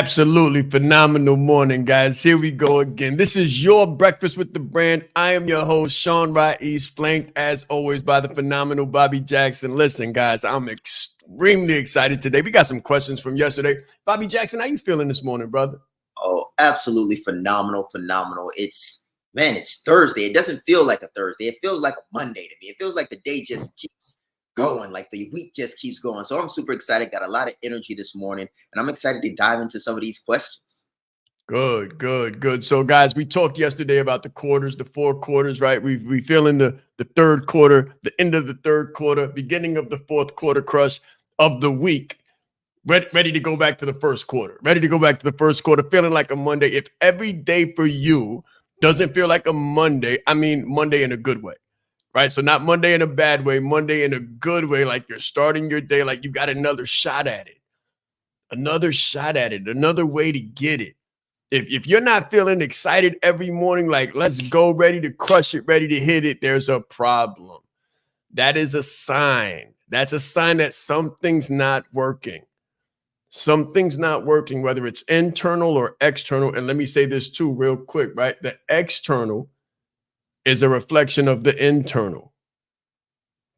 Absolutely phenomenal morning, guys. Here we go again. This is your Breakfast with the Brand. I am your host, Sean Ra'is, flanked as always by the phenomenal Bobby Jackson. Listen, guys, I'm extremely excited today. We got some questions from yesterday. Bobby Jackson, how you feeling this morning, brother? Oh, absolutely phenomenal. It's Thursday. It doesn't feel like a Thursday. It feels like a Monday to me. It feels like the day just keeps going, like the week just keeps going. So I'm super excited. Got a lot of energy this morning, and I'm excited to dive into some of these questions. Good. So, guys, we talked yesterday about the quarters, the 4 quarters, right? We feeling the third quarter, the end of the third quarter, beginning of the fourth quarter crush of the week. Ready to go back to the first quarter. Ready to go back to the first quarter, feeling like a Monday. If every day for you doesn't feel like a Monday, I mean Monday in a good way, right? So not Monday in a bad way, Monday in a good way, like you're starting your day, like you got another shot at it, another way to get it. If you're not feeling excited every morning, like let's go, ready to crush it, ready to hit it, there's a problem. That is a sign. That's a sign that something's not working. Something's not working, whether it's internal or external. And let me say this too, real quick, right? The external is a reflection of the internal.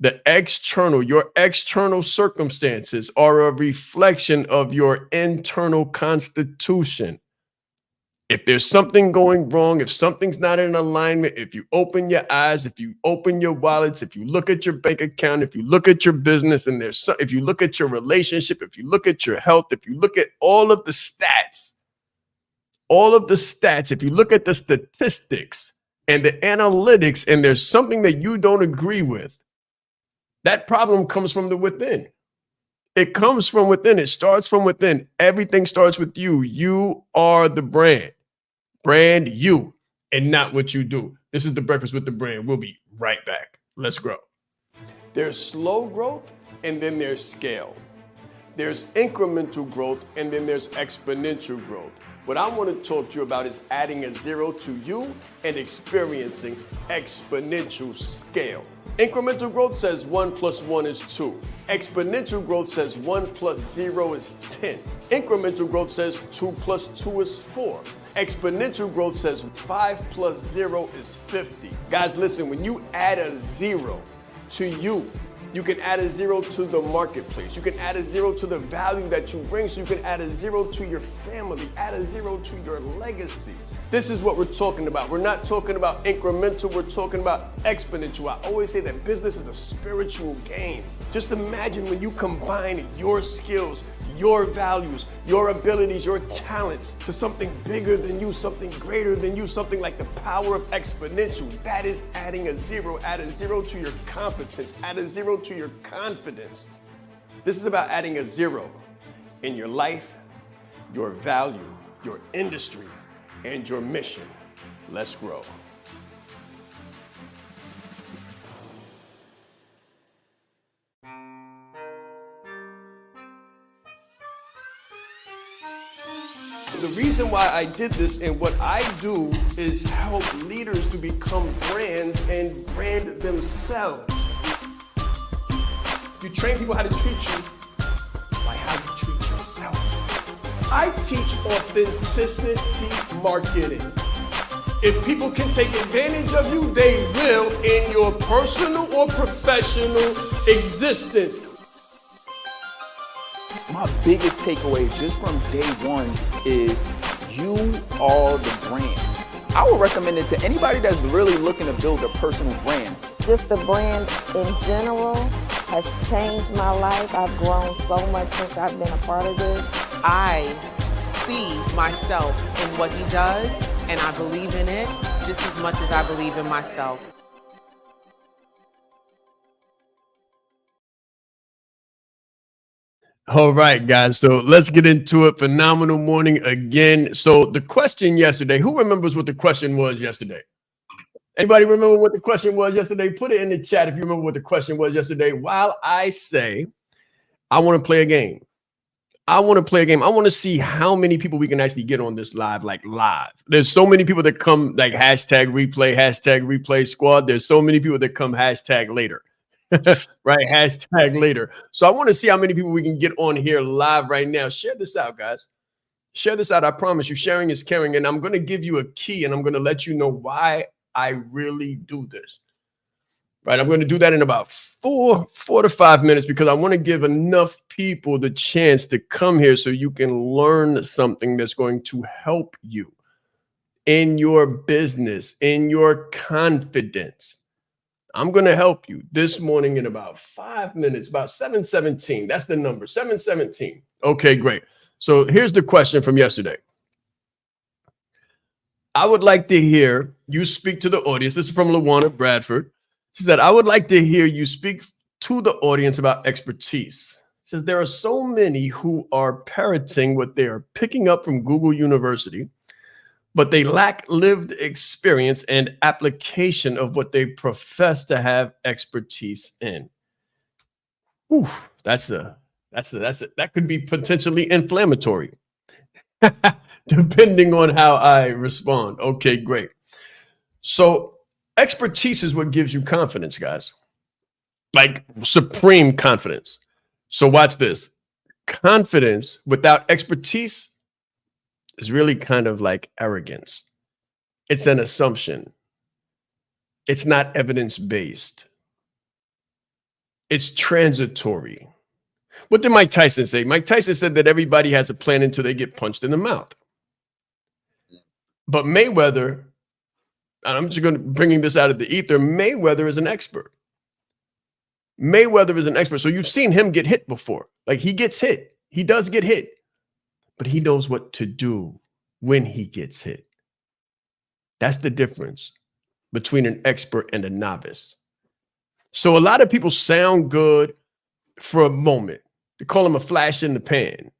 Your external circumstances are a reflection of your internal constitution. If there's something going wrong, if something's not in alignment, if you open your eyes, if you open your wallets, if you look at your bank account, if you look at your business, and if you look at your relationship, if you look at your health, if you look at all of the stats, if you look at the statistics and the analytics, and there's something that you don't agree with, that problem comes from the within. It comes from within. It starts from within. Everything starts with you. You are the brand. Brand you and not what you do. This is the Breakfast with the Brand. We'll be right back. Let's grow. There's slow growth and then there's scale. There's incremental growth and then there's exponential growth. What I want to talk to you about is adding a zero to you and experiencing exponential scale. Incremental growth says 1 + 1 is 2. Exponential growth says 1 + 0 is 10. Incremental growth says 2 + 2 is 4. Exponential growth says 5 + 0 is 50. Guys, listen, when you add a zero to you, you can add a zero to the marketplace. You can add a zero to the value that you bring. So you can add a zero to your family, add a zero to your legacy. This is what we're talking about. We're not talking about incremental, we're talking about exponential. I always say that business is a spiritual game. Just imagine when you combine your skills, your values, your abilities, your talents to something bigger than you, something greater than you, something like the power of exponential. That is adding a zero. Add a zero to your competence, add a zero to your confidence. This is about adding a zero in your life, your value, your industry, and your mission. Let's grow. The reason why I did this and what I do is help leaders to become brands and brand themselves. You train people how to treat you by how you treat yourself. I teach authenticity marketing. If people can take advantage of you, they will in your personal or professional existence. My biggest takeaway just from day one is you are the brand. I would recommend it to anybody that's really looking to build a personal brand. Just the brand in general has changed my life. I've grown so much since I've been a part of this. I see myself in what he does, and I believe in it just as much as I believe in myself. All right, guys. So let's get into it. Phenomenal morning again. So the question yesterday, who remembers what the question was yesterday? Anybody remember what the question was yesterday? Put it in the chat if you remember what the question was yesterday. While I say, I want to play a game. I want to see how many people we can actually get on this live, like live. There's so many people that come like hashtag replay squad. There's so many people that come hashtag later. Right? Hashtag later. So I want to see how many people we can get on here live right now. Share this out, guys. Share this out. I promise you, sharing is caring. And I'm going to give you a key, and I'm going to let you know why I really do this. Right. I'm going to do that in about 4 to 5 minutes, because I want to give enough people the chance to come here so you can learn something that's going to help you in your business, in your confidence. I'm going to help you this morning in about 5 minutes, about 7:17. That's the number, 7:17. Okay, great. So here's the question from yesterday. I would like to hear you speak to the audience. This is from Lawana Bradford. She said, I would like to hear you speak to the audience about expertise. She says, there are so many who are parroting what they are picking up from Google University, but they lack lived experience and application of what they profess to have expertise in. Whew, that could be potentially inflammatory, depending on how I respond. Okay, great. So expertise is what gives you confidence, guys. Like supreme confidence. So watch this. Confidence without expertise is really kind of like arrogance. It's an assumption. It's not evidence-based. It's transitory. What did Mike Tyson say? Mike Tyson said that everybody has a plan until they get punched in the mouth. But Mayweather, and I'm just going to bring this out of the ether, Mayweather is an expert. Mayweather is an expert. So you've seen him get hit before. Like, he gets hit. He does get hit. But he knows what to do when he gets hit. That's the difference between an expert and a novice. So a lot of people sound good for a moment. They call them a flash in the pan,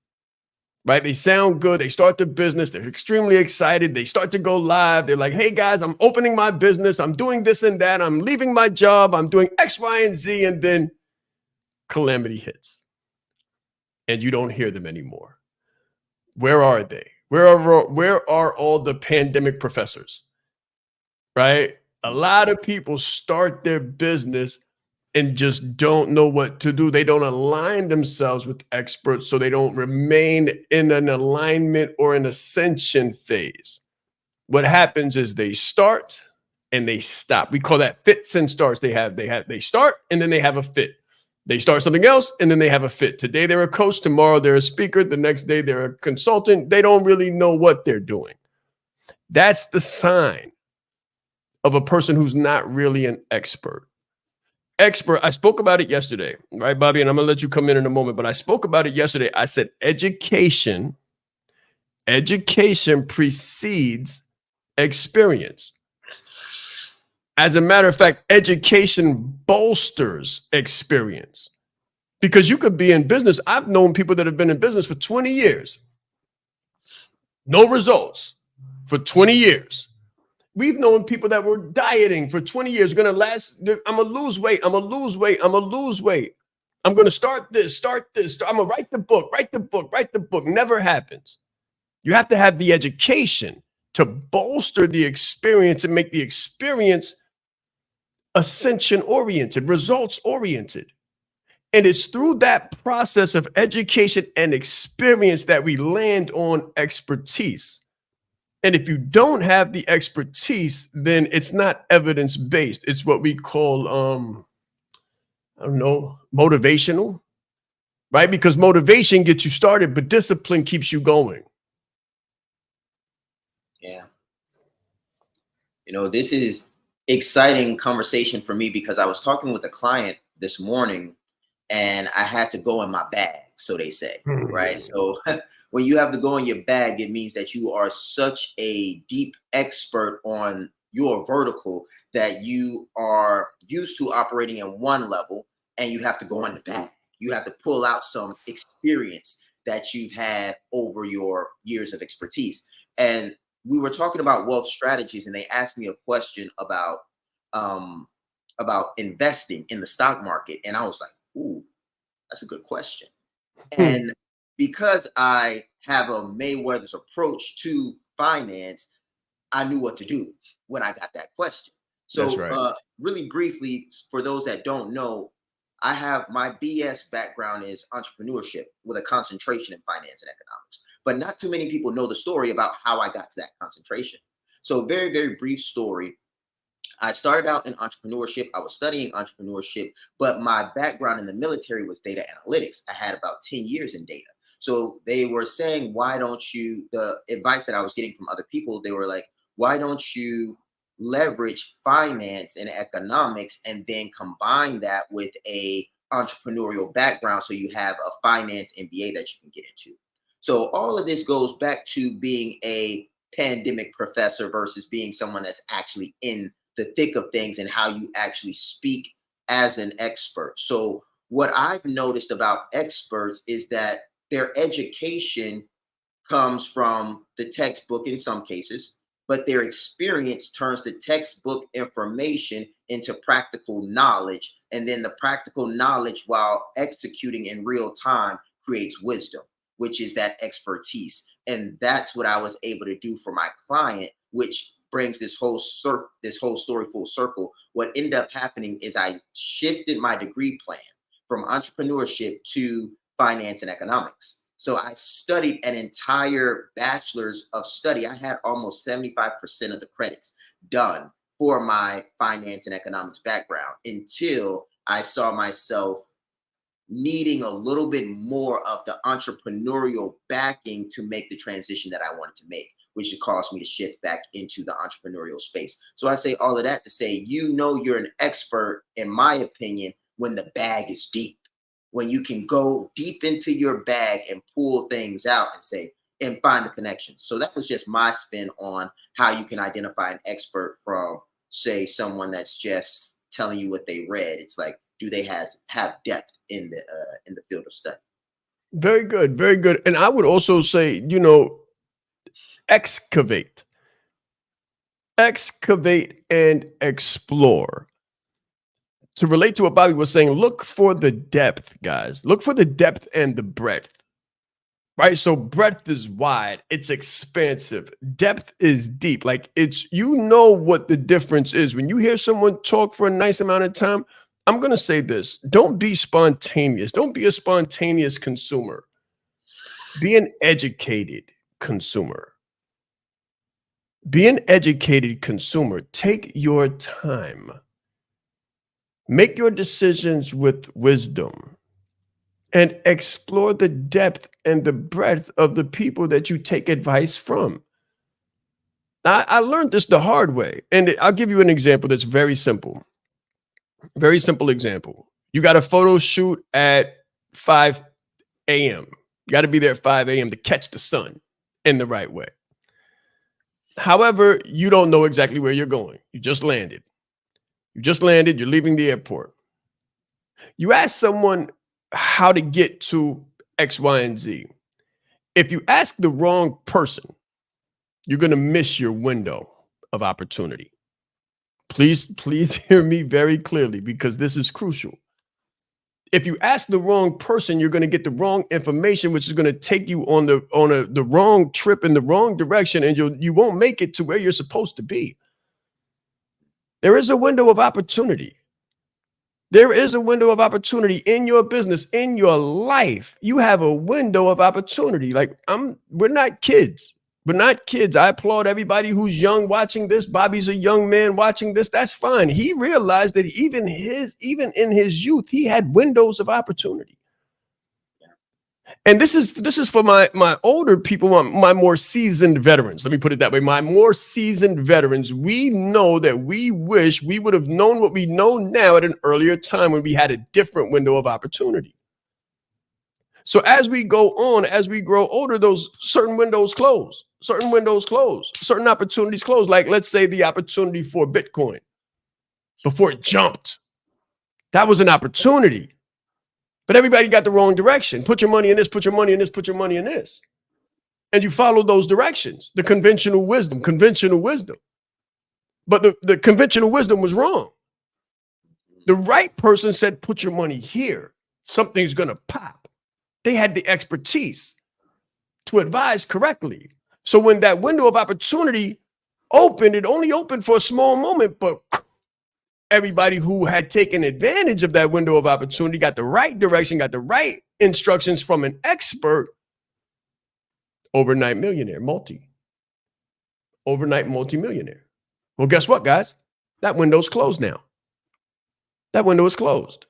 right? They sound good. They start their business. They're extremely excited. They start to go live. They're like, hey, guys, I'm opening my business. I'm doing this and that. I'm leaving my job. I'm doing X, Y, and Z. And then calamity hits. And you don't hear them anymore. Where are they? Where are all the pandemic professors? Right? A lot of people start their business and just don't know what to do. They don't align themselves with experts, so they don't remain in an alignment or an ascension phase. What happens is they start and they stop. We call that fits and starts. They start and then they have a fit. They start something else and then they have a fit. Today they're a coach, tomorrow they're a speaker, the next day they're a consultant. They don't really know what they're doing. That's the sign of a person who's not really an expert. I spoke about it yesterday, right, Bobby? And I'm going to let you come in a moment, but I spoke about it yesterday. I said education precedes experience. As a matter of fact, education bolsters experience, because you could be in business. I've known people that have been in business for 20 years. No results for 20 years. We've known people that were dieting for 20 years. Going to last. I'm going to lose weight. I'm going to lose weight. I'm going to lose weight. I'm going to start this. I'm going to write the book. Never happens. You have to have the education to bolster the experience and make the experience ascension oriented, results oriented. And it's through that process of education and experience that we land on expertise. And if you don't have the expertise, then it's not evidence-based. It's what we call, motivational, right? Because motivation gets you started, but discipline keeps you going. Yeah. This is exciting conversation for me, because I was talking with a client this morning and I had to go in my bag, so they say, right? So when you have to go in your bag, it means that you are such a deep expert on your vertical that you are used to operating in one level, and you have to go in the bag. You have to pull out some experience that you've had over your years of expertise. And we were talking about wealth strategies, and they asked me a question about investing in the stock market. And I was like, ooh, that's a good question. And because I have a Mayweather's approach to finance, I knew what to do when I got that question. So really briefly, for those that don't know, I have my BS background is entrepreneurship with a concentration in finance and economics. But not too many people know the story about how I got to that concentration. So very, very brief story. I started out in entrepreneurship. I was studying entrepreneurship, but my background in the military was data analytics. I had about 10 years in data. So they were saying, why don't you, the advice that I was getting from other people, they were like, why don't you leverage finance and economics and then combine that with a entrepreneurial background so you have a finance MBA that you can get into. So all of this goes back to being a pandemic professor versus being someone that's actually in the thick of things and how you actually speak as an expert. So what I've noticed about experts is that their education comes from the textbook in some cases, but their experience turns the textbook information into practical knowledge. And then the practical knowledge, while executing in real time, creates wisdom, which is that expertise. And that's what I was able to do for my client, which brings this whole story full circle. What ended up happening is I shifted my degree plan from entrepreneurship to finance and economics. So I studied an entire bachelor's of study. I had almost 75% of the credits done for my finance and economics background until I saw myself needing a little bit more of the entrepreneurial backing to make the transition that I wanted to make, which caused me to shift back into the entrepreneurial space. So I say all of that to say, you know, you're an expert, in my opinion, when the bag is deep, when you can go deep into your bag and pull things out and say, and find the connections. So that was just my spin on how you can identify an expert from, say, someone that's just telling you what they read. It's like, do they have depth in the field of study? Very good, very good. And I would also say, you know, excavate and explore. To relate to what Bobby was saying, look for the depth, guys. Look for the depth and the breadth, right? So breadth is wide, it's expansive. Depth is deep. Like, it's, you know what the difference is. When you hear someone talk for a nice amount of time, I'm going to say this. Don't be spontaneous. Don't be a spontaneous consumer. Be an educated consumer. Be an educated consumer. Take your time. Make your decisions with wisdom and explore the depth and the breadth of the people that you take advice from. I learned this the hard way, and I'll give you an example that's very simple. Very simple example. You got a photo shoot at 5 a.m. You got to be there at 5 a.m. to catch the sun in the right way. However, you don't know exactly where you're going. You just landed. You're leaving the airport. You ask someone how to get to X, Y, and Z. If you ask the wrong person, you're going to miss your window of opportunity. Please hear me very clearly, because this is crucial. If you ask the wrong person, you're going to get the wrong information, which is going to take you on the wrong trip in the wrong direction, and you won't make it to where you're supposed to be. There is a window of opportunity. There is a window of opportunity in your business, in your life. You have a window of opportunity. Like, we're not kids. We're not kids. I applaud everybody who's young watching this. Bobby's a young man watching this. That's fine. He realized that even in his youth, he had windows of opportunity. And this is for my older people, my more seasoned veterans. Let me put it that way. My more seasoned veterans, we know that we wish we would have known what we know now at an earlier time when we had a different window of opportunity. So as we go on, as we grow older, those certain windows close, certain opportunities close. Like, let's say the opportunity for Bitcoin before it jumped. That was an opportunity. But everybody got the wrong direction. Put your money in this, put your money in this, put your money in this. And you follow those directions, the conventional wisdom. But the conventional wisdom was wrong. The right person said, put your money here. Something's going to pop. They had the expertise to advise correctly. So when that window of opportunity opened, it only opened for a small moment, but everybody who had taken advantage of that window of opportunity, got the right direction, got the right instructions from an expert, overnight millionaire, overnight multimillionaire. Well, guess what, guys? That window's closed now. That window is closed.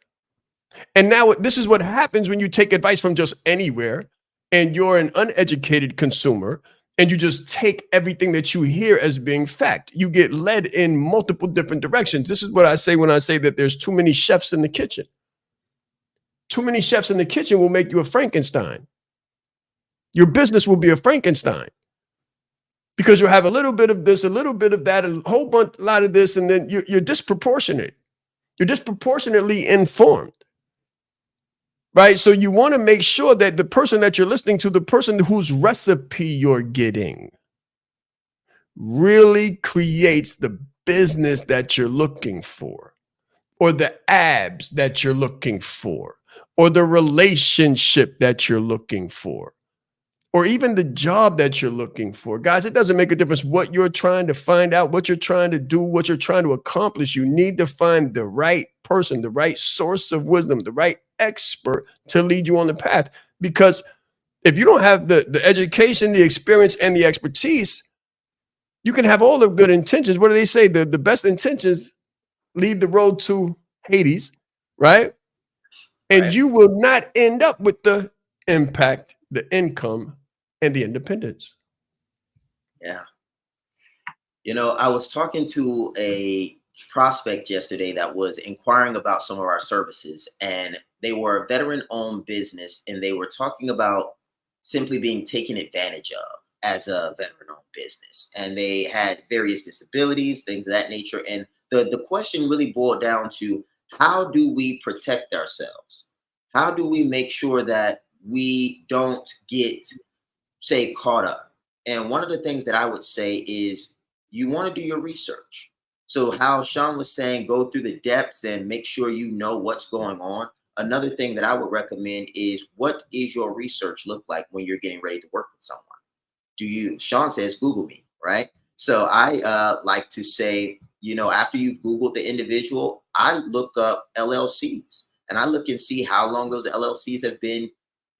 And now this is what happens when you take advice from just anywhere and you're an uneducated consumer and you just take everything that you hear as being fact. You get led in multiple different directions. This is what I say when I say that there's too many chefs in the kitchen. Too many chefs in the kitchen will make you a Frankenstein. Your business will be a Frankenstein because you'll have a little bit of this, a little bit of that, a lot of this, and then you're disproportionate. You're disproportionately informed. Right? So you want to make sure that the person that you're listening to, the person whose recipe you're getting, really creates the business that you're looking for, or the abs that you're looking for, or the relationship that you're looking for, or even the job that you're looking for. Guys, it doesn't make a difference what you're trying to find out, what you're trying to do, what you're trying to accomplish. You need to find the right person, the right source of wisdom, the right expert to lead you on the path. Because if you don't have the education, the experience, and the expertise, you can have all the good intentions. What do they say? The best intentions lead the road to Hades, right? And Right. you will not end up with the impact, the income, and the independence. Yeah. You know, I was talking to a prospect yesterday that was inquiring about some of our services, and they were a veteran-owned business, and they were talking about simply being taken advantage of as a veteran-owned business. And they had various disabilities, things of that nature. And the question really boiled down to, how do we protect ourselves? How do we make sure that we don't get, say, caught up? And one of the things that I would say is you want to do your research. So how Sean was saying, go through the depths and make sure you know what's going on. Another thing that I would recommend is, what is your research look like when you're getting ready to work with someone? Sean says, Google me, right? So I like to say, you know, after you've Googled the individual, I look up LLCs and I look and see how long those LLCs have been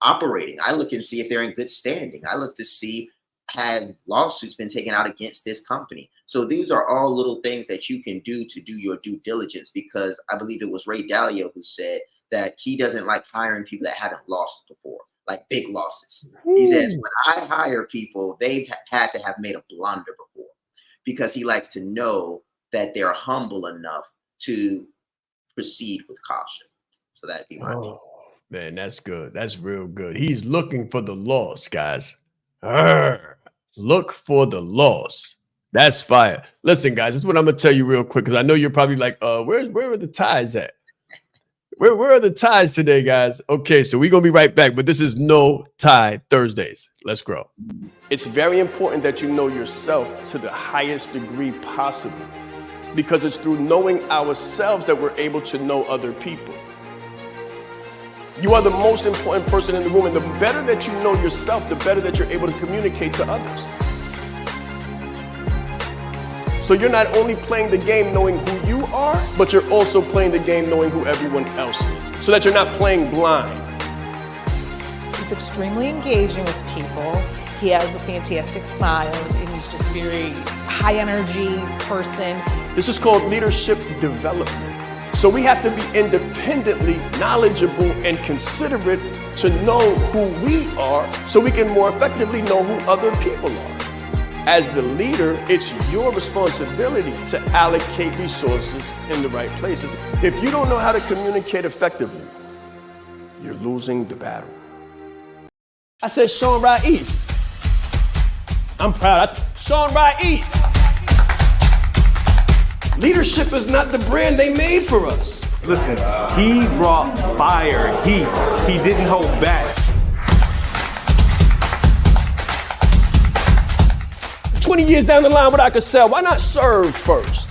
operating. I look and see if they're in good standing. I look to see, have lawsuits been taken out against this company? So these are all little things that you can do to do your due diligence, because I believe it was Ray Dalio who said that he doesn't like hiring people that haven't lost before, like big losses. He says, when I hire people, they've had to have made a blunder before, because he likes to know that they're humble enough to proceed with caution. So that'd be my piece. Man, that's good. That's real good. He's looking for the loss, guys. Look for the loss. That's fire. Listen, guys, this is what I'm gonna tell you real quick, because I know you're probably like, where are the ties at? Where are the ties today, guys? Okay, so we're gonna be right back, but this is No Tie Thursdays. Let's grow. It's very important that you know yourself to the highest degree possible, because it's through knowing ourselves that we're able to know other people. You are the most important person in the room, and the better that you know yourself, the better that you're able to communicate to others. So you're not only playing the game knowing who you are, but you're also playing the game knowing who everyone else is, so that you're not playing blind. He's extremely engaging with people. He has a fantastic smile, and he's just a very high energy person. This is called leadership development. So we have to be independently knowledgeable and considerate to know who we are, so we can more effectively know who other people are. As the leader, it's your responsibility to allocate resources in the right places. If you don't know how to communicate effectively, you're losing the battle. I said Sean Ra'is. I'm proud. I said Sean Ra'is. Leadership is not the brand they made for us. Listen, he brought fire, heat. He didn't hold back. 20 years down the line, what I could sell, why not serve first?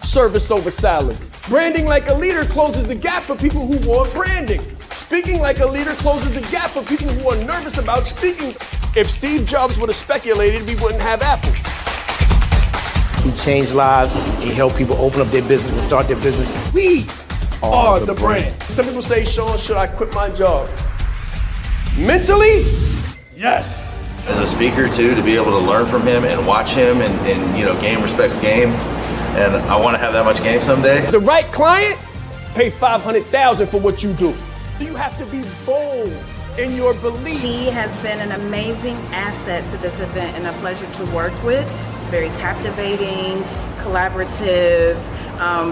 Service over salary. Branding like a leader closes the gap for people who want branding. Speaking like a leader closes the gap for people who are nervous about speaking. If Steve Jobs would have speculated, we wouldn't have Apple. He changed lives. He helped people open up their business and start their business. We are the brand. Some people say, Sean, should I quit my job? Mentally, yes. As a speaker too, to be able to learn from him and watch him and you know, game respects game. And I want to have that much game someday. The right client, pay $500,000 for what you do. You have to be bold in your beliefs. He has been an amazing asset to this event and a pleasure to work with. Very captivating, collaborative,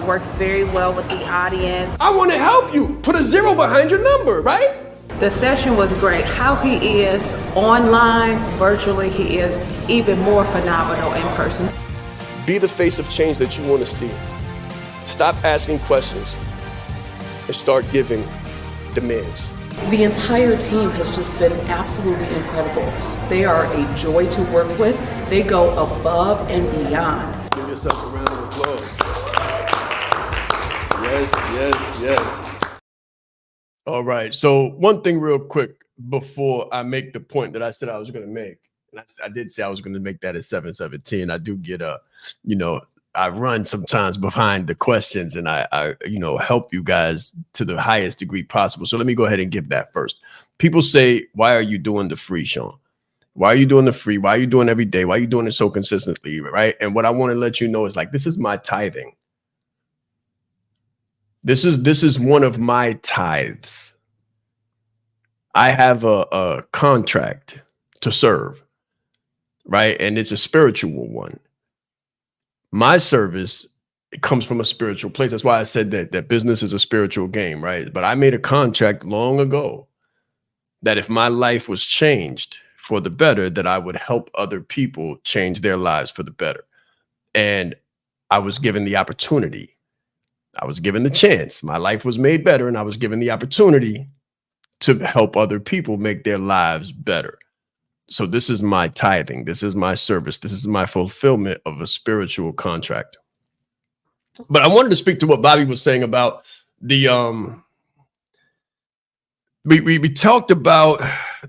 worked very well with the audience. I want to help you. Put a 0 behind your number, right? The session was great. How he is online, virtually, he is even more phenomenal in person. Be the face of change that you want to see. Stop asking questions and start giving demands. The entire team has just been absolutely incredible. They are a joy to work with. They go above and beyond. Give yourself a round of applause. Yes, yes, yes. All right. So one thing real quick before I make the point that I said I was going to make. And I did say I was going to make that at 7:17. I do get I run sometimes behind the questions and I help you guys to the highest degree possible. So let me go ahead and give that first. People say, why are you doing the free, Sean? Why are you doing the free? Why are you doing every day? Why are you doing it so consistently? Right. And what I want to let you know is like, this is my tithing. This is one of my tithes. I have a contract to serve. Right. And it's a spiritual one. My service, it comes from a spiritual place. That's why I said that business is a spiritual game, right? But I made a contract long ago that if my life was changed for the better, that I would help other people change their lives for the better. And I was given the opportunity. I was given the chance. My life was made better, and I was given the opportunity to help other people make their lives better. So this is my tithing. This is my service. This is my fulfillment of a spiritual contract. But I wanted to speak to what Bobby was saying about the we talked about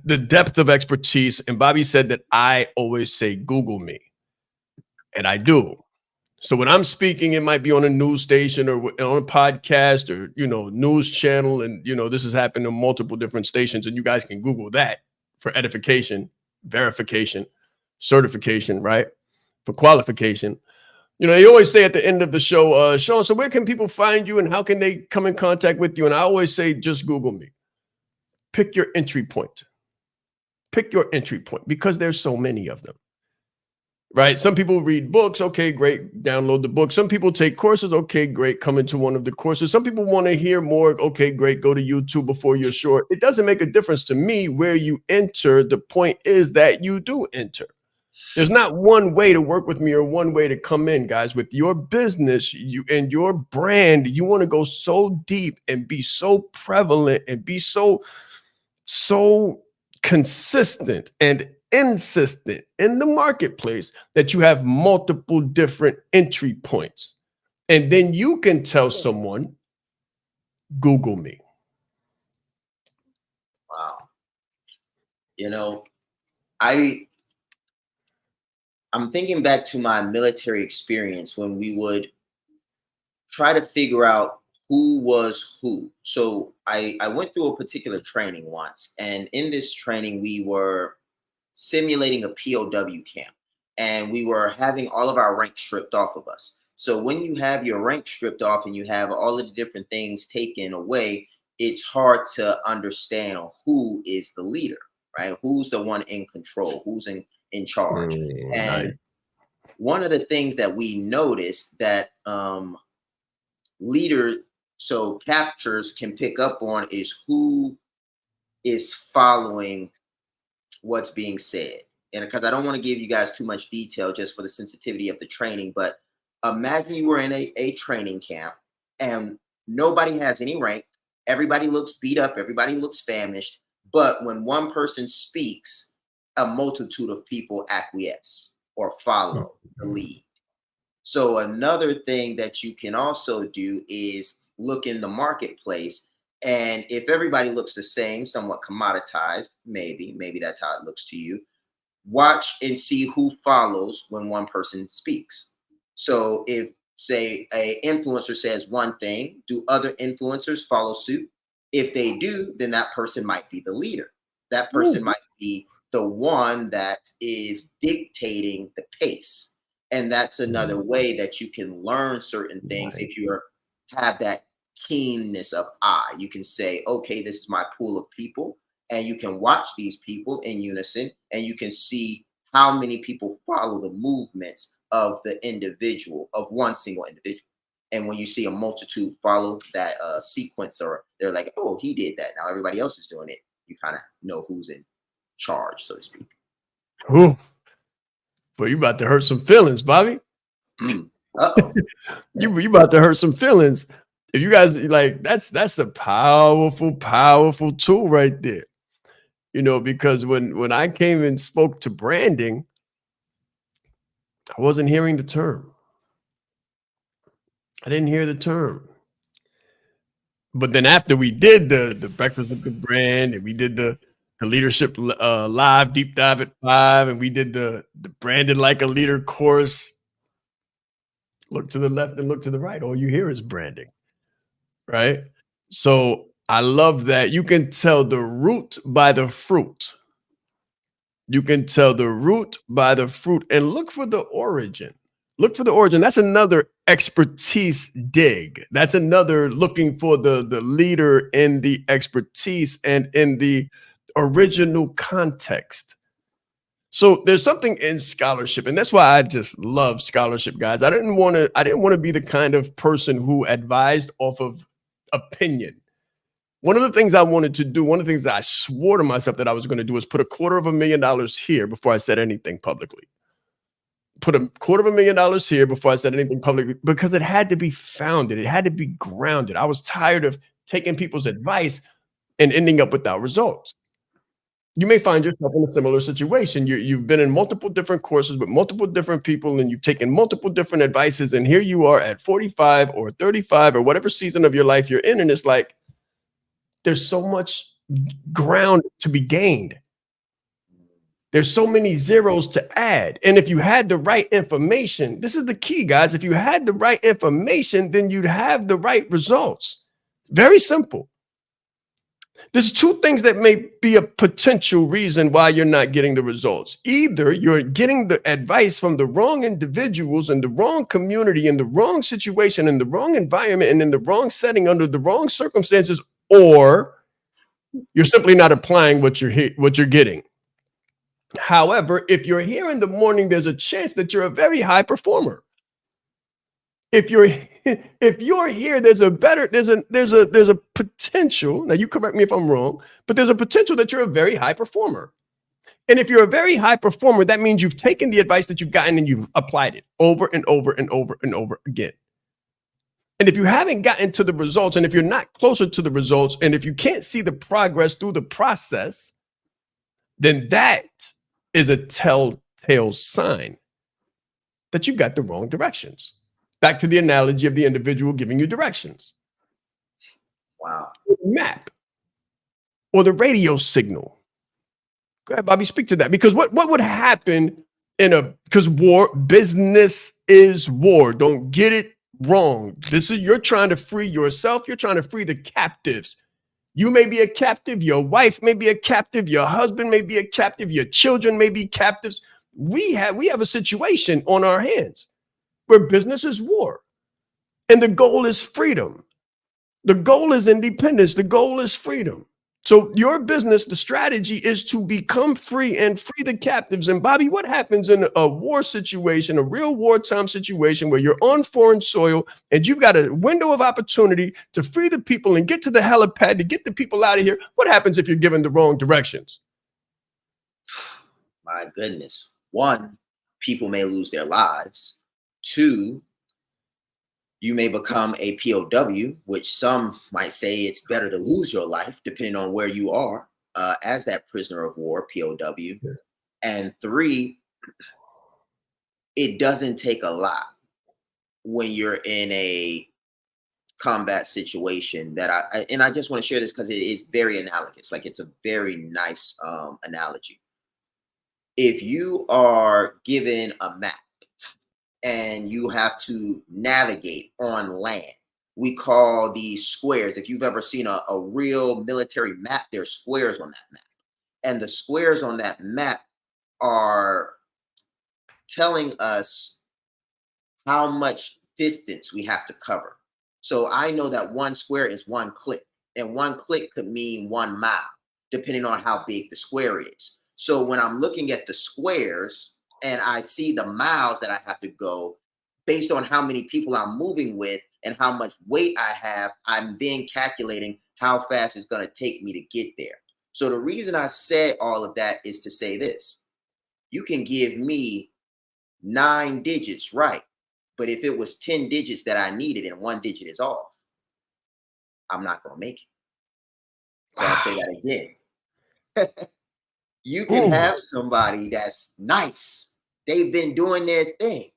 the depth of expertise, and Bobby said that I always say Google me, and I do. So when I'm speaking, it might be on a news station or on a podcast or news channel, and this has happened on multiple different stations, and you guys can Google that for edification, verification, certification, right? For qualification. They always say at the end of the show, Sean, so where can people find you and how can they come in contact with you? And I always say, just Google me. Pick your entry point. Pick your entry point because there's so many of them, right? Some people read books. Okay, great. Download the book. Some people take courses. Okay, great. Come into one of the courses. Some people want to hear more. Okay, great. Go to YouTube before you're sure. It doesn't make a difference to me where you enter. The point is that you do enter. There's not one way to work with me or one way to come in, guys. With your business, you and your brand, you want to go so deep and be so prevalent and be so consistent and insistent in the marketplace that you have multiple different entry points. And then you can tell someone, Google me. Wow. I'm thinking back to my military experience when we would try to figure out who was who. So I went through a particular training once, and in this training, we were simulating a POW camp, and we were having all of our rank stripped off of us. So when you have your rank stripped off and you have all of the different things taken away, it's hard to understand who is the leader, right? Who's the one in control? Who's in charge? And one of the things that we noticed that captures can pick up on is who is following what's being said. And because I don't want to give you guys too much detail just for the sensitivity of the training, but imagine you were in a training camp and nobody has any rank. Everybody looks beat up. Everybody looks famished. But when one person speaks, a multitude of people acquiesce or follow the lead. So another thing that you can also do is look in the marketplace. And if everybody looks the same, somewhat commoditized, maybe that's how it looks to you, watch and see who follows when one person speaks. So if, say, a influencer says one thing, do other influencers follow suit? If they do, then that person might be the leader. That person might be the one that is dictating the pace. And that's another way that you can learn certain things. If you have that keenness of eye, you can say, okay, this is my pool of people, and you can watch these people in unison, and you can see how many people follow the movements of the individual, of one single individual. And when you see a multitude follow that sequence, or they're like, oh, he did that, now everybody else is doing it, you kind of know who's in charge, so to speak. Ooh. But you about to hurt some feelings, Bobby. Uh-oh. You about to hurt some feelings. If you guys like, that's a powerful tool right there. You know, because when I came and spoke to branding, I wasn't hearing the term. I didn't hear the term. But then after we did the breakfast with the brand, and we did the leadership live deep dive at 5, and we did the branded like a leader course. Look to the left and look to the right. All you hear is branding, right? So I love that. You can tell the root by the fruit. You can tell the root by the fruit, and look for the origin. Look for the origin. That's another expertise dig. That's another looking for the leader in the expertise and in the original context. So there's something in scholarship, and that's why I just love scholarship, guys. I didn't want to be the kind of person who advised off of opinion. One of the things I wanted to do, one of the things that I swore to myself that I was going to do, is put $250,000 here before I said anything publicly. Put $250,000 here before I said anything publicly, because it had to be founded. It had to be grounded. I was tired of taking people's advice and ending up without results. You may find yourself in a similar situation. You've been in multiple different courses with multiple different people, and you've taken multiple different advices, and here you are at 45 or 35 or whatever season of your life you're in, and it's like, there's so much ground to be gained. There's so many zeros to add. And if you had the right information, this is the key, guys. If you had the right information, then you'd have the right results. Very simple. There's two things that may be a potential reason why you're not getting the results. Either you're getting the advice from the wrong individuals in the wrong community, in the wrong situation, in the wrong environment, and in the wrong setting under the wrong circumstances, or you're simply not applying what you're getting. However, if you're here in the morning, there's a chance that you're a very high performer. If you're here, there's a potential. Now you correct me if I'm wrong, but there's a potential that you're a very high performer. And if you're a very high performer, that means you've taken the advice that you've gotten and you've applied it over and over and over and over again. And if you haven't gotten to the results, and if you're not closer to the results, and if you can't see the progress through the process, then that is a telltale sign that you got the wrong directions. Back to the analogy of the individual giving you directions. Wow. The map or the radio signal. Go ahead, Bobby, speak to that. Because what would happen because business is war. Don't get it wrong. You're trying to free yourself. You're trying to free the captives. You may be a captive. Your wife may be a captive. Your husband may be a captive. Your children may be captives. We have a situation on our hands where business is war. And the goal is freedom. The goal is independence. The goal is freedom. So your business, the strategy is to become free and free the captives. And Bobby, what happens in a war situation, a real wartime situation where you're on foreign soil and you've got a window of opportunity to free the people and get to the helipad to get the people out of here? What happens if you're given the wrong directions? My goodness. One, people may lose their lives. Two, you may become a POW, which some might say it's better to lose your life, depending on where you are, as that prisoner of war, POW. Yeah. And three, it doesn't take a lot when you're in a combat situation that I just want to share this because it is very analogous. Like, it's a very nice analogy. If you are given a map and you have to navigate on land. We call these squares. If you've ever seen a real military map, there's squares on that map. And the squares on that map are telling us how much distance we have to cover. So I know that one square is 1 click, and 1 click could mean 1 mile, depending on how big the square is. So when I'm looking at the squares and I see the miles that I have to go based on how many people I'm moving with and how much weight I have, I'm then calculating how fast it's going to take me to get there. So the reason I said all of that is to say this: you can give me 9 digits right, but if it was 10 digits that I needed and 1 digit is off, I'm not going to make it. So I'll say that again. You can have somebody that's nice. They've been doing their thing.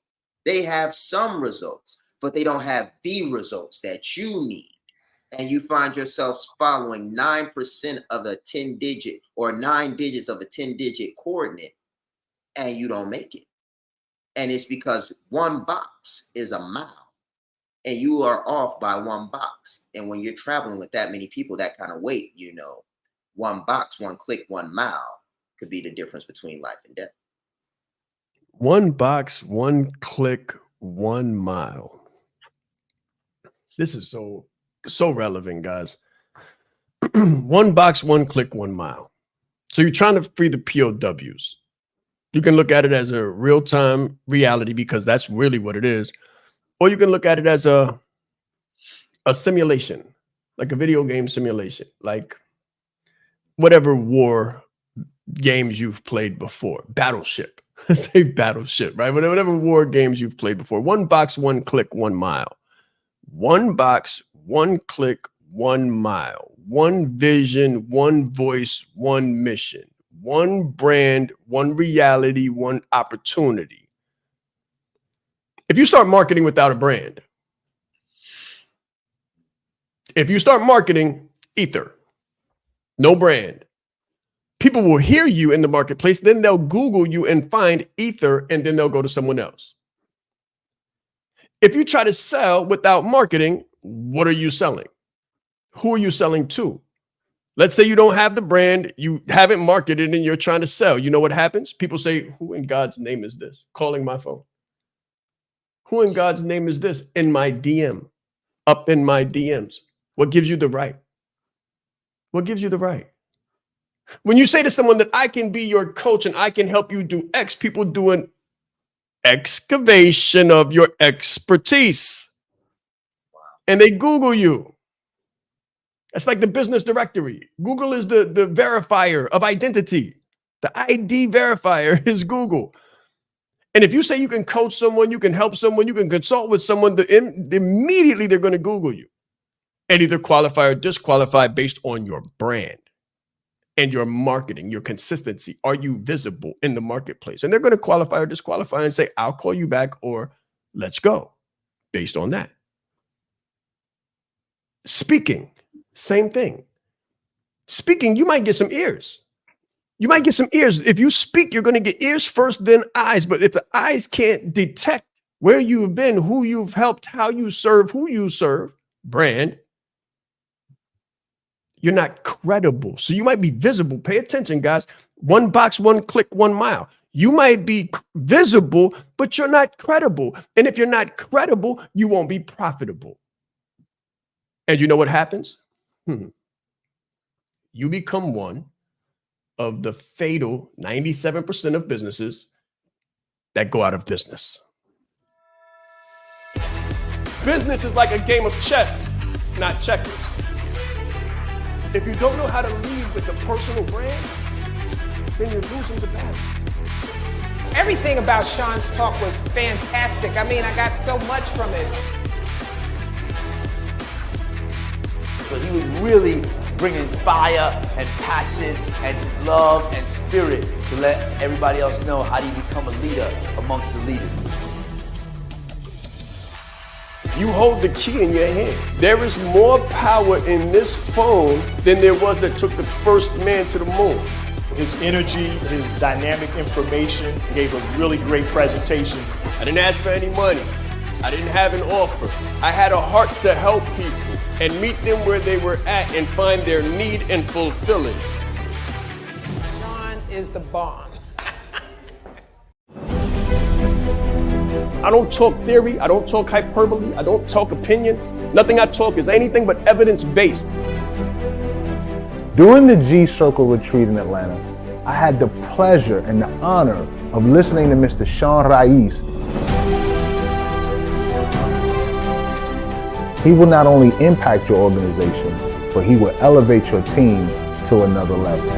They have some results, but they don't have the results that you need. And you find yourselves following 9% of a 10 digit or 9 digits of a 10 digit coordinate, and you don't make it. And it's because 1 box is a mile and you are off by 1 box. And when you're traveling with that many people, that kind of weight, 1 box, 1 click, 1 mile could be the difference between life and death. 1 box, 1 click, 1 mile. This is so relevant, guys. 1 box, 1 click, 1 mile. So you're trying to free the POWs. You can look at it as a real-time reality, because that's really what it is. Or you can look at it as a simulation, like a video game simulation, like whatever war games you've played before. Battleship. Say Battleship, right? Whatever war games you've played before. 1 box, 1 click, 1 mile. 1 box, 1 click, 1 mile. 1 vision, 1 voice, 1 mission. 1 brand, 1 reality, 1 opportunity. If you start marketing without a brand, if you start marketing ether, no brand, people will hear you in the marketplace, then they'll Google you and find ether, and then they'll go to someone else. If you try to sell without marketing, what are you selling? Who are you selling to? Let's say you don't have the brand, you haven't marketed, and you're trying to sell. You know what happens? People say, who in God's name is this? Calling my phone. Who in God's name is this? In my DM, up in my DMs. What gives you the right? What gives you the right? When you say to someone that I can be your coach and I can help you do X, people do an excavation of your expertise. And they Google you. It's like the business directory. Google is the verifier of identity. The ID verifier is Google. And if you say you can coach someone, you can help someone, you can consult with someone, immediately they're going to Google you and either qualify or disqualify based on your brand and your marketing, your consistency. Are you visible in the marketplace? And they're going to qualify or disqualify and say, I'll call you back, or let's go, based on that. Speaking. Same thing. Speaking, you might get some ears. You might get some ears. If you speak, you're going to get ears first, then eyes. But if the eyes can't detect where you've been, who you've helped, how you serve, who you serve, brand, you're not credible. So you might be visible. Pay attention, guys. 1 box, 1 click, 1 mile. You might be visible, but you're not credible. And if you're not credible, you won't be profitable. And you know what happens? You become one of the fatal 97% of businesses that go out of business. Business is like a game of chess. It's not checkers. If you don't know how to lead with a personal brand, then you're losing the battle. Everything about Sean's talk was fantastic. I mean, I got so much from it. So he was really bringing fire and passion and just love and spirit to let everybody else know how do you become a leader amongst the leaders. You hold the key in your hand. There is more power in this phone than there was that took the first man to the moon. His energy, his dynamic information, gave a really great presentation. I didn't ask for any money. I didn't have an offer. I had a heart to help people and meet them where they were at and find their need and fulfill it. Sean is the bomb. I don't talk theory. I don't talk hyperbole. I don't talk opinion. Nothing I talk is anything but evidence-based. During the G Circle retreat in Atlanta, I had the pleasure and the honor of listening to Mr. Sean Raiz. He will not only impact your organization, but he will elevate your team to another level.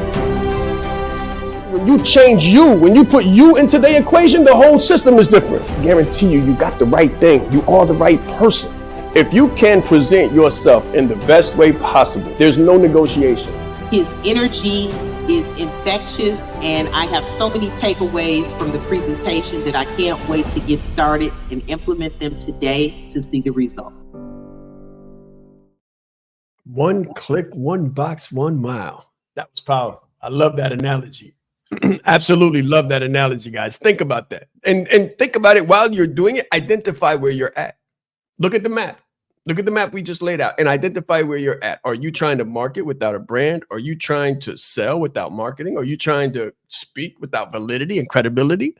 When you change you, when you put you into the equation, the whole system is different. I guarantee you, you got the right thing. You are the right person. If you can present yourself in the best way possible, there's no negotiation. His energy is infectious, and I have so many takeaways from the presentation that I can't wait to get started and implement them today to see the result. 1 click, 1 box, 1 mile. That was powerful. I love that analogy. Absolutely love that analogy, guys. Think about that. And think about it while you're doing it. Identify where you're at. Look at the map. Look at the map we just laid out and identify where you're at. Are you trying to market without a brand? Are you trying to sell without marketing? Are you trying to speak without validity and credibility?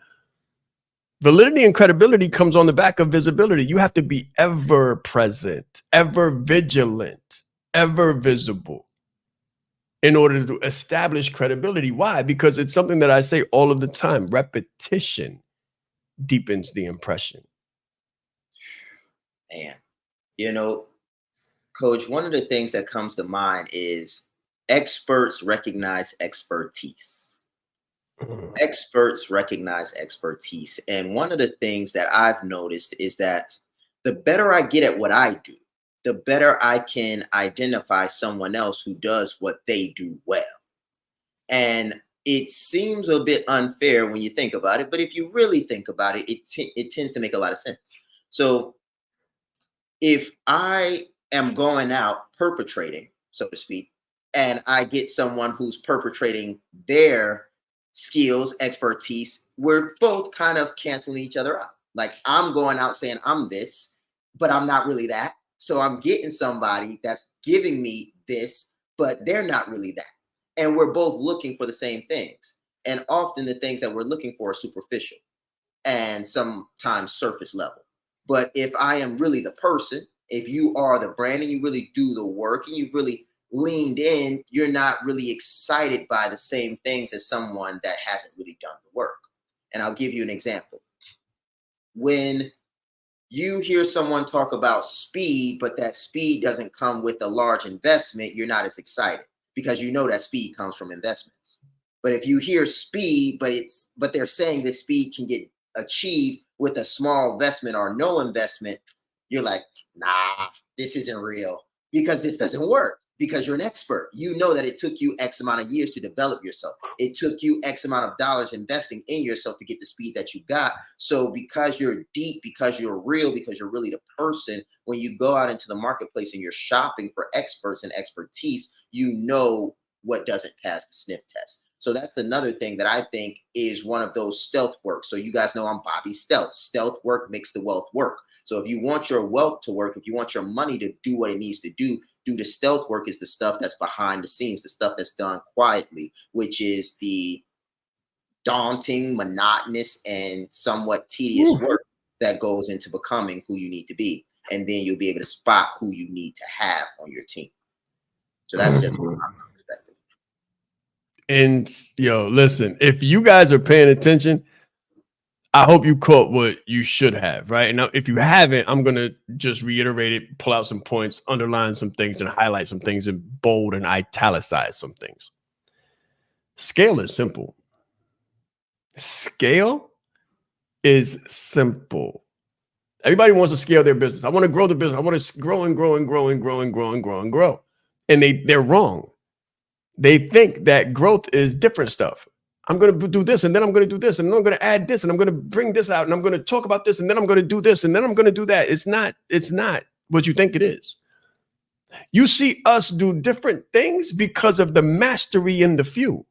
Validity and credibility comes on the back of visibility. You have to be ever present, ever vigilant, ever visible in order to establish credibility. Why? Because it's something that I say all of the time. Repetition deepens the impression. Man. You know, Coach, one of the things that comes to mind is experts recognize expertise. Experts recognize expertise. And one of the things that I've noticed is that the better I get at what I do, the better I can identify someone else who does what they do well. And it seems a bit unfair when you think about it, but if you really think about it, it tends to make a lot of sense. So if I am going out perpetrating, so to speak, and I get someone who's perpetrating their skills, expertise, we're both kind of canceling each other out. Like I'm going out saying I'm this, but I'm not really that. So I'm getting somebody that's giving me this, but they're not really that. And we're both looking for the same things. And often the things that we're looking for are superficial and sometimes surface level. But if I am really the person, if you are the brand and you really do the work and you've really leaned in, you're not really excited by the same things as someone that hasn't really done the work. And I'll give you an example. When you hear someone talk about speed, but that speed doesn't come with a large investment, you're not as excited because you know that speed comes from investments. But if you hear speed, but they're saying this speed can get achieved with a small investment or no investment, you're like, nah, this isn't real because this doesn't work because you're an expert. You know that it took you X amount of years to develop yourself. It took you X amount of dollars investing in yourself to get the speed that you got. So because you're deep, because you're real, because you're really the person, when you go out into the marketplace and you're shopping for experts and expertise, you know what doesn't pass the sniff test. So that's another thing that I think is one of those stealth work. So you guys know I'm Bobby Stealth. Stealth work makes the wealth work. So if you want your wealth to work, if you want your money to do what it needs to do the stealth work is the stuff that's behind the scenes, the stuff that's done quietly, which is the daunting, monotonous, and somewhat tedious work that goes into becoming who you need to be. And then you'll be able to spot who you need to have on your team. So that's just my perspective. And listen, if you guys are paying attention, I hope you caught what you should have, right? Now, if you haven't, I'm going to just reiterate it, pull out some points, underline some things, and highlight some things, and bold and italicize some things. Scale is simple. Scale is simple. Everybody wants to scale their business. I want to grow the business. I want to grow and grow and grow and grow and grow and grow and grow. And they're wrong. They think that growth is different stuff. I'm going to do this, and then I'm going to do this, and then I'm going to add this, and I'm going to bring this out, and I'm going to talk about this, and then I'm going to do this, and then I'm going to do that. It's not what you think it is. You see us do different things because of the mastery in the few.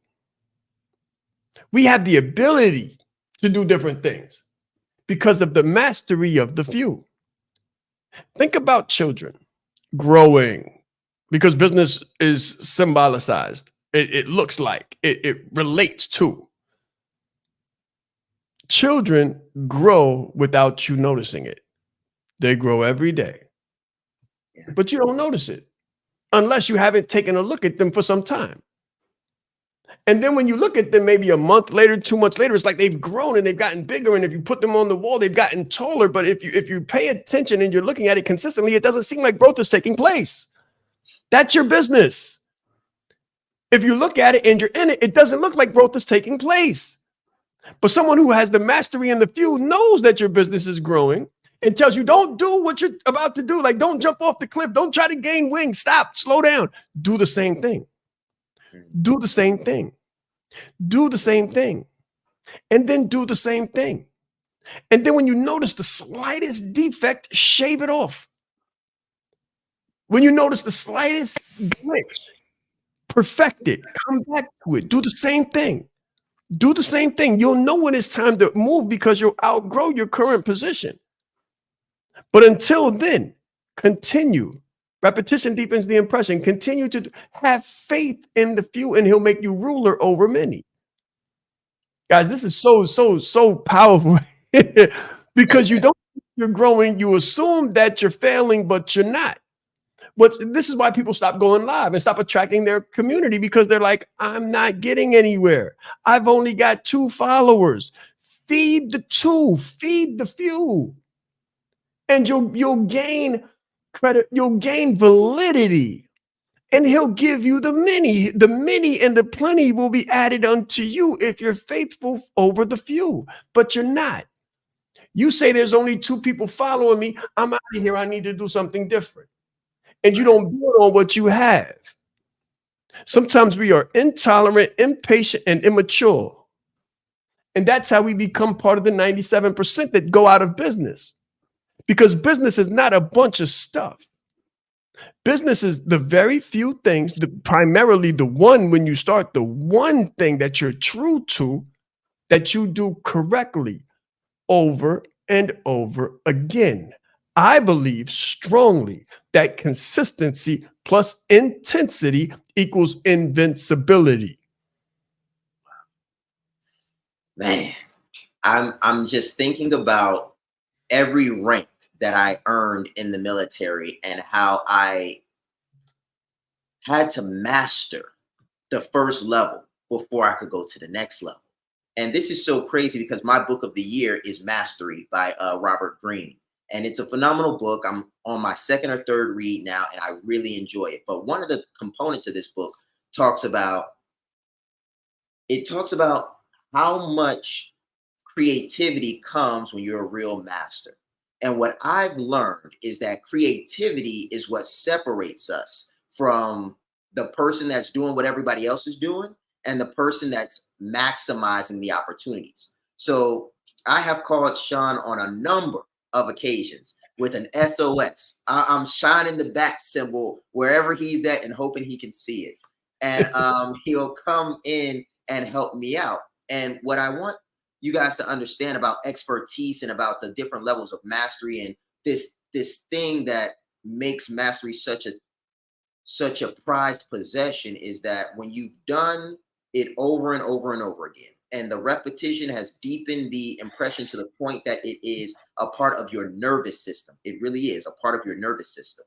We have the ability to do different things because of the mastery of the few. Think about children growing, because business is symbolicized. It looks like, it relates to. Children grow without you noticing it. They grow every day, but you don't notice it unless you haven't taken a look at them for some time. And then when you look at them maybe a month later, 2 months later, it's like they've grown and they've gotten bigger. And if you put them on the wall, they've gotten taller. But if you pay attention and you're looking at it consistently, it doesn't seem like growth is taking place. That's your business. If you look at it and you're in it, it doesn't look like growth is taking place. But someone who has the mastery in the few knows that your business is growing and tells you, don't do what you're about to do. Like, don't jump off the cliff. Don't try to gain wings. Stop, slow down. Do the same thing. Do the same thing. Do the same thing. And then do the same thing. And then when you notice the slightest defect, shave it off. When you notice the slightest glitch, perfect it. Come back to it. Do the same thing. Do the same thing. You'll know when it's time to move because you'll outgrow your current position. But until then, continue. Repetition deepens the impression. Continue to have faith in the few, and he'll make you ruler over many. Guys, this is so powerful because you don't think you're growing. You assume that you're failing, but you're not. This is why people stop going live and stop attracting their community, because they're like, I'm not getting anywhere. I've only got 2 followers. Feed the 2, feed the few. And you'll gain credit, you'll gain validity. And he'll give you the many and the plenty will be added unto you if you're faithful over the few, but you're not. You say there's only 2 people following me. I'm out of here. I need to do something different. And you don't build on what you have. Sometimes we are intolerant, impatient, and immature. And that's how we become part of the 97% that go out of business. Because business is not a bunch of stuff. Business is the very few things, primarily the one, when you start, the one thing that you're true to, that you do correctly over and over again. I believe strongly that consistency plus intensity equals invincibility. Man, I'm just thinking about every rank that I earned in the military and how I had to master the first level before I could go to the next level. And this is so crazy because my book of the year is Mastery by Robert Greene. And it's a phenomenal book. I'm on my 2nd or 3rd read now, and I really enjoy it. But one of the components of this book talks about how much creativity comes when you're a real master. And what I've learned is that creativity is what separates us from the person that's doing what everybody else is doing and the person that's maximizing the opportunities. So I have called Sean on a number of occasions with an SOS. I'm shining the bat symbol wherever he's at and hoping he can see it. And he'll come in and help me out. And what I want you guys to understand about expertise and about the different levels of mastery and this thing that makes mastery such a prized possession is that when you've done it over and over and over again, and the repetition has deepened the impression to the point that it is a part of your nervous system. It really is a part of your nervous system.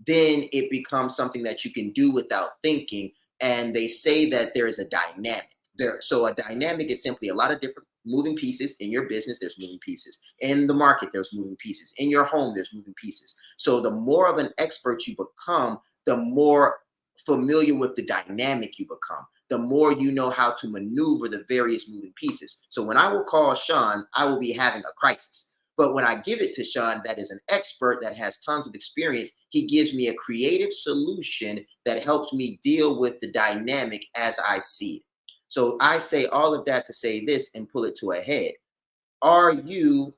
Then it becomes something that you can do without thinking. And they say that there is a dynamic there. So a dynamic is simply a lot of different moving pieces. In your business, there's moving pieces. In the market, there's moving pieces. In your home, there's moving pieces. So the more of an expert you become, the more familiar with the dynamic you become, the more you know how to maneuver the various moving pieces. So when I will call Sean, I will be having a crisis. But when I give it to Sean, that is an expert that has tons of experience, he gives me a creative solution that helps me deal with the dynamic as I see it. So I say all of that to say this and pull it to a head. Are you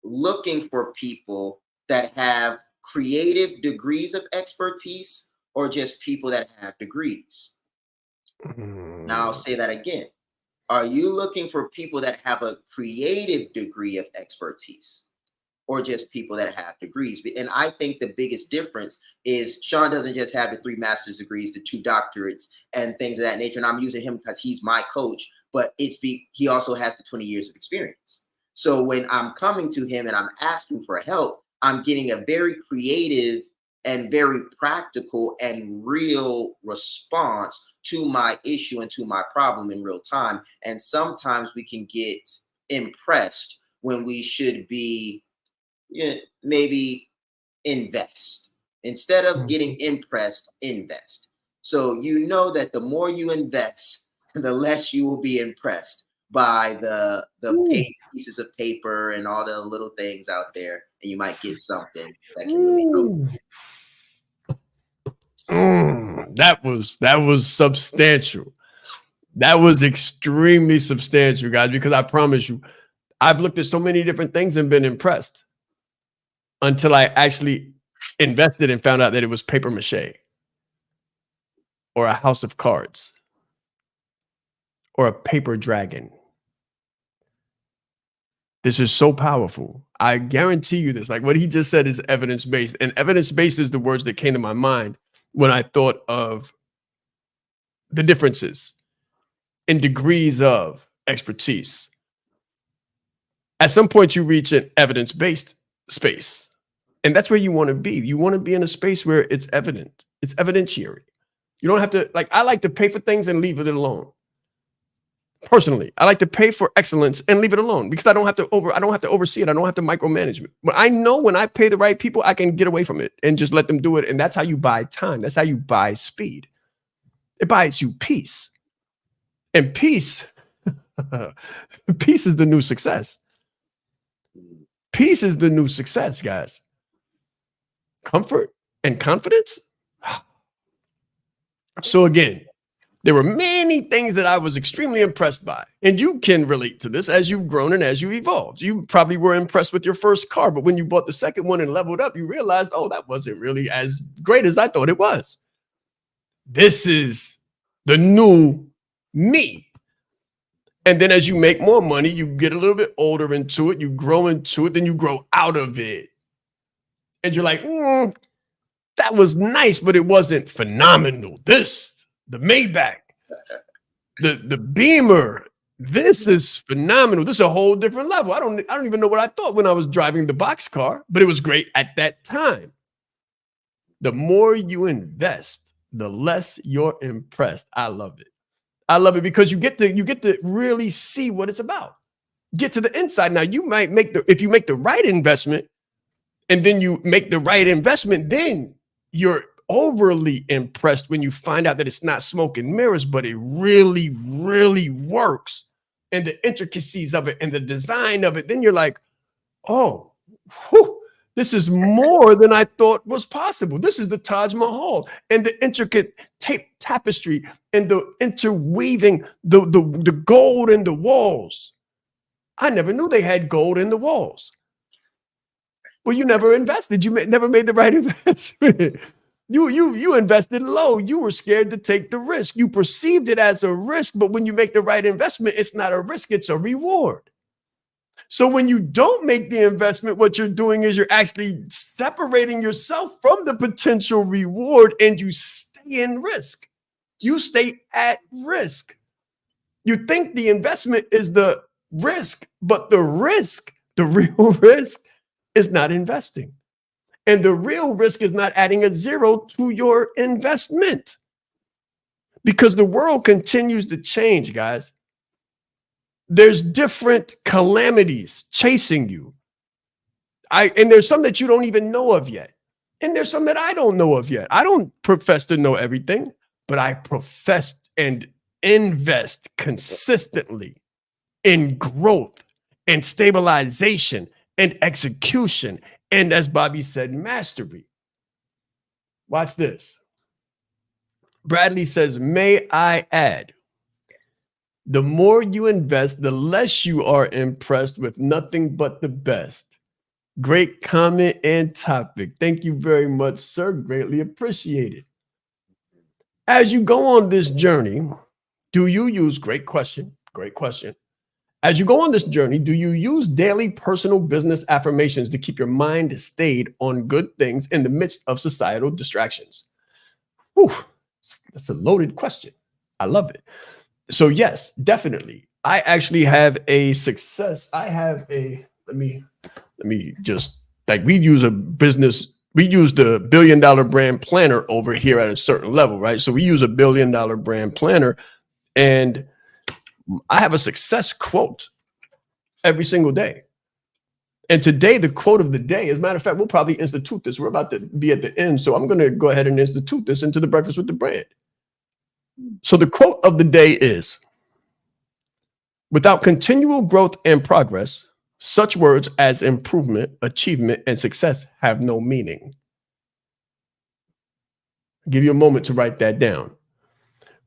looking for people that have creative degrees of expertise or just people that have degrees? Now I'll say that again. Are you looking for people that have a creative degree of expertise, or just people that have degrees? And I think the biggest difference is Sean doesn't just have the 3 master's degrees, the 2 doctorates, and things of that nature. And I'm using him because he's my coach, but he also has the 20 years of experience. So when I'm coming to him and I'm asking for help, I'm getting a very creative and very practical and real response to my issue and to my problem in real time. And sometimes we can get impressed when we should be, maybe invest. Instead of getting impressed, invest. So you know that the more you invest, the less you will be impressed by the pieces of paper and all the little things out there, and you might get something that can really help. That was substantial. That was extremely substantial, guys, because I promise you, I've looked at so many different things and been impressed until I actually invested and found out that it was paper mache or a house of cards or a paper dragon. This is so powerful. I guarantee you this. Like what he just said is evidence-based. And evidence-based is the words that came to my mind when I thought of the differences in degrees of expertise. At some point, you reach an evidence-based space. And that's where you want to be. You want to be in a space where it's evident. It's evidentiary. You don't have to, like, I like to pay for things and leave it alone. Personally, I like to pay for excellence and leave it alone because I don't have to oversee it. I don't have to micromanage it. But I know when I pay the right people, I can get away from it and just let them do it. And that's how you buy time. That's how you buy speed. It buys you peace. And peace, peace is the new success. Peace is the new success, guys. Comfort and confidence. So again, there were many things that I was extremely impressed by. And you can relate to this as you've grown and as you evolved. You probably were impressed with your first car, but when you bought the second one and leveled up, you realized, oh, that wasn't really as great as I thought it was. This is the new me. And then as you make more money, you get a little bit older into it, you grow into it, then you grow out of it. And you're like, that was nice, but it wasn't phenomenal. The Maybach, the Beamer, this is phenomenal. This is a whole different level. I don't even know what I thought when I was driving the box car, but it was great at that time. The more you invest, the less you're impressed. I love it. I love it because you get to really see what it's about. Get to the inside. Now you might if you make the right investment, and then you make the right investment, then you're overly impressed when you find out that it's not smoke and mirrors, but it really, really works. And the intricacies of it and the design of it, then you're like, oh, whew, this is more than I thought was possible. This is the Taj Mahal and the intricate tapestry and the interweaving, the gold in the walls. I never knew they had gold in the walls. Well, you never invested. You never made the right investment. You invested low. You were scared to take the risk. You perceived it as a risk, but when you make the right investment, it's not a risk, it's a reward. So when you don't make the investment, what you're doing is you're actually separating yourself from the potential reward and you stay in risk. You stay at risk. You think the investment is the risk, but the real risk is not investing. And the real risk is not adding a zero to your investment. Because the world continues to change, guys. There's different calamities chasing you. And there's some that you don't even know of yet. And there's some that I don't know of yet. I don't profess to know everything, but I profess and invest consistently in growth and stabilization and execution. And as Bobby said, mastery. Watch this. Bradley says, may I add, the more you invest, the less you are impressed with nothing but the best. Great comment and topic. Thank you very much, sir. Greatly appreciated. As you go on this journey, do you use, great question, Great question. As you go on this journey, do you use daily personal business affirmations to keep your mind stayed on good things in the midst of societal distractions? Whew, that's a loaded question. I love it. So yes, definitely. I actually have a success. I have a, let me just, like, we use the $1 billion brand planner over here at a certain level, right? So we use a $1 billion brand planner, and I have a success quote every single day. And today, the quote of the day, as a matter of fact, we'll probably institute this. We're about to be at the end, so I'm going to go ahead and institute this into the Breakfast with the Brand. So the quote of the day is, without continual growth and progress, such words as improvement, achievement, and success have no meaning. I'll give you a moment to write that down.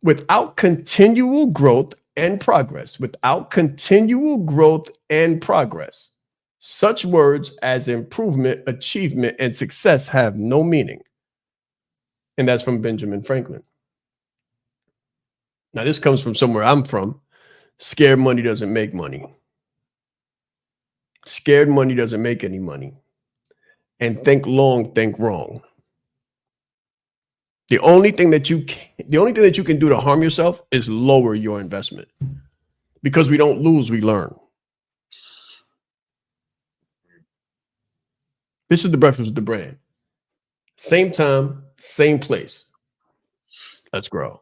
Without continual growth and progress, such words as improvement, achievement, and success have no meaning. And that's from Benjamin Franklin. Now, this comes from somewhere I'm from. Scared money doesn't make money. Scared money doesn't make any money. And think long, think wrong. The only thing that you can do to harm yourself is lower your investment. Because we don't lose, we learn. This is the Breakfast with the Brand. Same time, same place. Let's grow.